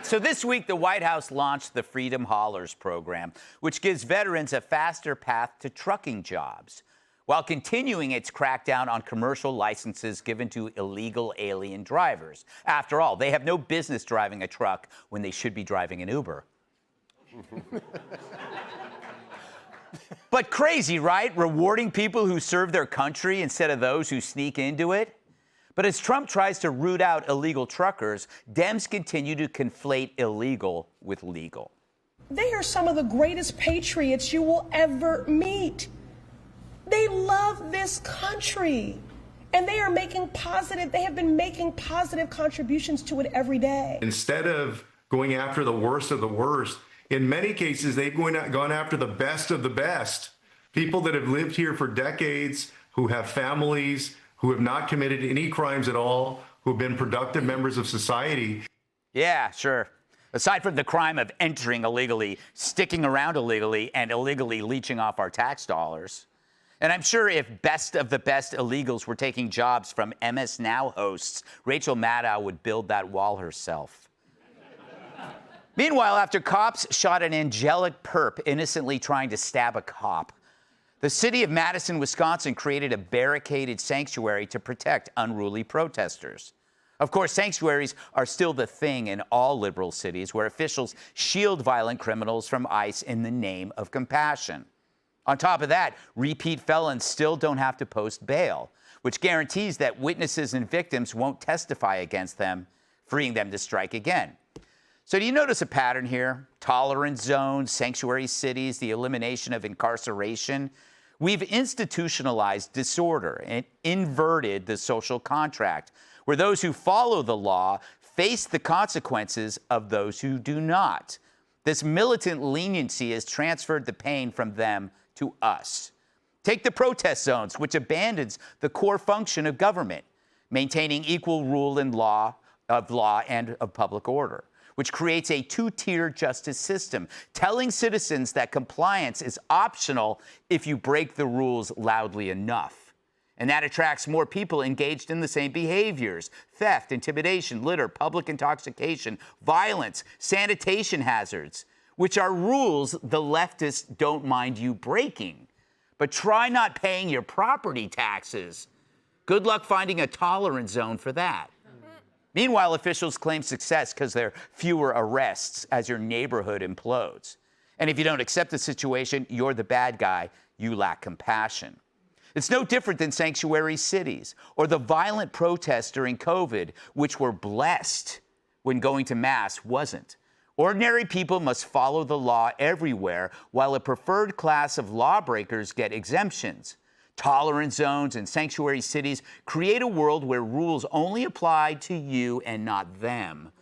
So this week, the White House launched the Freedom Haulers program, which gives veterans a faster path to trucking jobs, while continuing its crackdown on commercial licenses given to illegal alien drivers. After all, they have no business driving a truck when they should be driving an Uber. But crazy, right? Rewarding people who serve their country instead of those who sneak into it. But as Trump tries to root out illegal truckers, Dems continue to conflate illegal with legal. They are some of the greatest patriots you will ever meet. They love this country, and they have been making positive contributions to it every day. Instead of going after the worst of the worst, in many cases, they've gone after the best of the best. People that have lived here for decades, who have families, who have not committed any crimes at all, who have been productive members of society. Yeah, sure. Aside from the crime of entering illegally, sticking around illegally, and illegally leeching off our tax dollars. And I'm sure if best of the best illegals were taking jobs from MS Now hosts, Rachel Maddow would build that wall herself. Meanwhile, after cops shot an angelic perp innocently trying to stab a cop, the city of Madison, Wisconsin created a barricaded sanctuary to protect unruly protesters. Of course, sanctuaries are still the thing in all liberal cities where officials shield violent criminals from ICE in the name of compassion. On top of that, repeat felons still don't have to post bail, which guarantees that witnesses and victims won't testify against them, freeing them to strike again. So do you notice a pattern here? Tolerance zones, sanctuary cities, the elimination of incarceration. We've institutionalized disorder and inverted the social contract, where those who follow the law face the consequences of those who do not. This militant leniency has transferred the pain from them to us. Take the protest zones, which abandons the core function of government, maintaining equal rule and law and of public order, which creates a two-tier justice system, telling citizens that compliance is optional if you break the rules loudly enough. And that attracts more people engaged in the same behaviors: theft, intimidation, litter, public intoxication, violence, sanitation hazards, which are rules the leftists don't mind you breaking. But try not paying your property taxes. Good luck finding a tolerance zone for that. Meanwhile, officials claim success because there are fewer arrests as your neighborhood implodes. And if you don't accept the situation, you're the bad guy. You lack compassion. It's no different than sanctuary cities or the violent protests during COVID, which were blessed when going to Mass wasn't. Ordinary people must follow the law everywhere, while a preferred class of lawbreakers get exemptions. Tolerance zones and sanctuary cities create a world where rules only apply to you and not them.